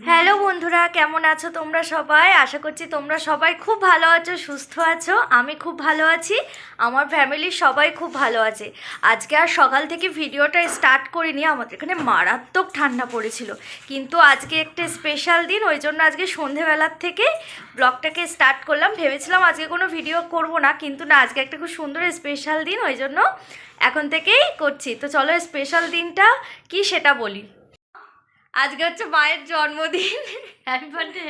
Hello বন্ধুরা, কেমন আছো তোমরা সবাই? আশা করছি তোমরা সবাই খুব ভালো আছো, সুস্থ আছো। আমি খুব ভালো আছি, আমার ফ্যামিলির সবাই খুব ভালো আছে। আজকে আর সকাল থেকে ভিডিওটা স্টার্ট করিনি, আমাদের এখানে মারাত্মক ঠান্ডা পড়েছিল। কিন্তু আজকে একটা স্পেশাল দিন, ওই জন্য আজকে সন্ধেবেলার থেকে ব্লগটাকে স্টার্ট করলাম। ভেবেছিলাম আজকে কোনো ভিডিও করব না, কিন্তু না, আজকে একটা খুব সুন্দর স্পেশাল দিন, ওই জন্য এখন থেকেই করছি। তো চলো স্পেশাল দিনটা কি সেটা বলি। আজকে হচ্ছে মায়ের জন্মদিন। Happy birthday.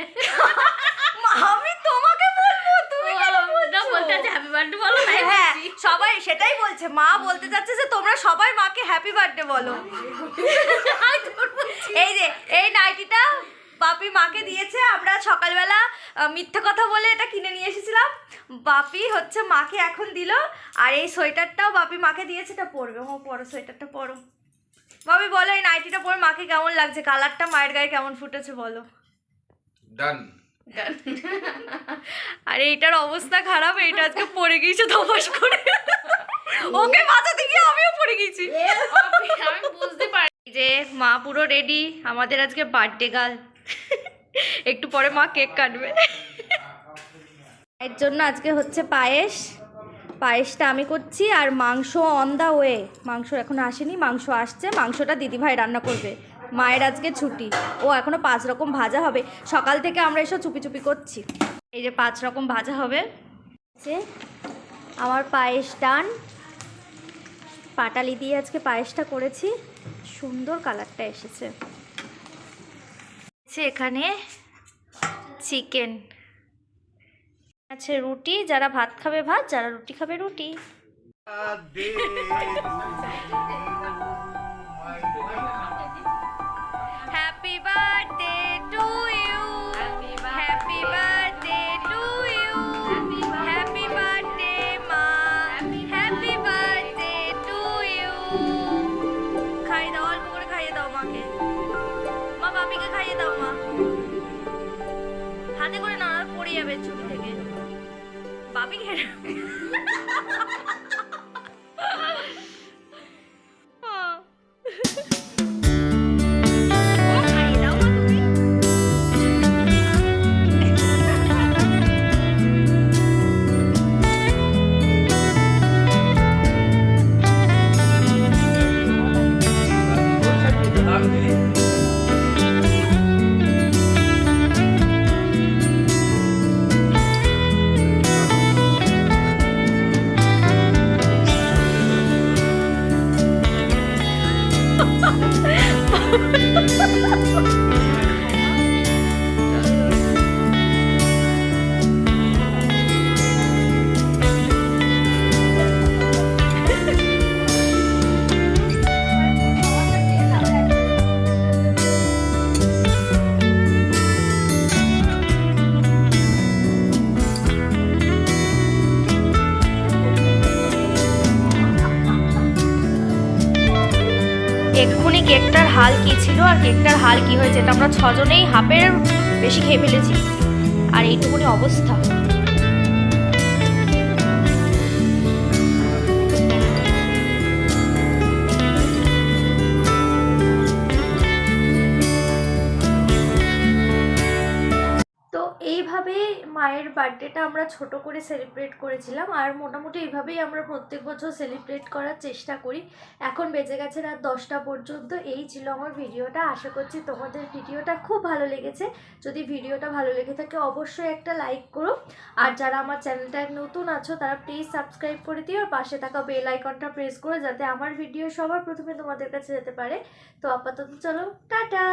আমি তোমাকে বলবো, তুমি কেন বলছো? বলতে আছে হ্যাপি বার্থডে বলো। হ্যাঁ, সবাই সেটাই বলছে। মা বলতে চাচ্ছে যে তোমরা সবাই মাকে হ্যাপি বার্থডে বলো। এই যে এই নাইটিটা বাপি মাকে দিয়েছে। আমরা সকালবেলা মিথ্যে কথা বলে এটা কিনে নিয়ে এসেছিলাম। বাপি হচ্ছে মাকে এখন দিল। আর এই সোয়েটারটাও বাপি মাকে দিয়েছে, এটা পরবে। পরো সোয়েটারটা, পরো। বাবি বলো, এই নাইটিটা পরে মাকে কেমন লাগছে? কালারটা মায়ের গায়ে কেমন ফুটেছে বলো। ডান। আর এইটার অবস্থা খারাপ, এইটা আজকে পড়ে গিয়েছে ধপাস করে। ওকে বাঁচাতে গিয়ে আমিও পড়ে গেছি। আমি বুঝতে পারি যে মা পুরো রেডি, আমাদের আজকে বার্থডে গার্ল। একটু পরে মা কেক কাটবে। এর জন্য আজকে হচ্ছে পায়েস। পায়েসটা আমি করছি, আর মাংস অন দা ওয়ে। মাংস এখন আসেনি, মাংস আসছে। মাংসটা দিদিভাই রান্না করবে। মায়ের আজকে ছুটি, ও এখনো 5 রকম ভাজা হবে। সকাল থেকে আমরা এসব চুপি চুপি করছি। এই যে 5 রকম ভাজা হবে। আমার পায়েস ডান। পাটালি দিয়ে আজকে পায়েসটা করেছি, সুন্দর কালারটা এসেছে। এখানে চিকেন আছে, রুটি, যারা ভাত খাবে ভাত, যারা রুটি খাবে রুটি। Happy birthday to you, happy birthday to you, happy birthday মা, হ্যাপি বার্থডে টু ইউ। খাইয়ে দাও, অল্প করে খাইয়ে দাও মাকে। মা বাপিকে খাইয়ে দাও। মা হাতে করে না, পড়ে যাবে ছবি থেকে। বাপি খেয়ে এক্ষুনি কেকটার হাল কি ছিল আর কেকটার হাল কি হয়েছে, এটা আমরা 6 জনেই হাফের বেশি খেয়ে ফেলেছি। আর এইটুকুনি অবস্থা। তো এইভাবে মায়ের বার্থডেটা আমরা ছোট করে সেলিব্রেট করেছিলাম। আর মোটামুটি এইভাবেই আমরা প্রত্যেক বছর সেলিব্রেট করার চেষ্টা করি। এখন বেজে গেছে রাত 10টা পর্যন্ত। এই ছিল আমার ভিডিওটা। আশা করছি তোমাদের ভিডিওটা খুব ভালো লেগেছে। যদি ভিডিওটা ভালো লেগে থাকে অবশ্যই একটা লাইক করো। আর যারা আমার চ্যানেলটা নতুন আছো তারা প্লিজ সাবস্ক্রাইব করে দিও, আর পাশে থাকা বেল আইকনটা প্রেস করো, যাতে আমার ভিডিও সবার প্রথমে তোমাদের কাছে যেতে পারে। তো আপাতত চলো, টাটা।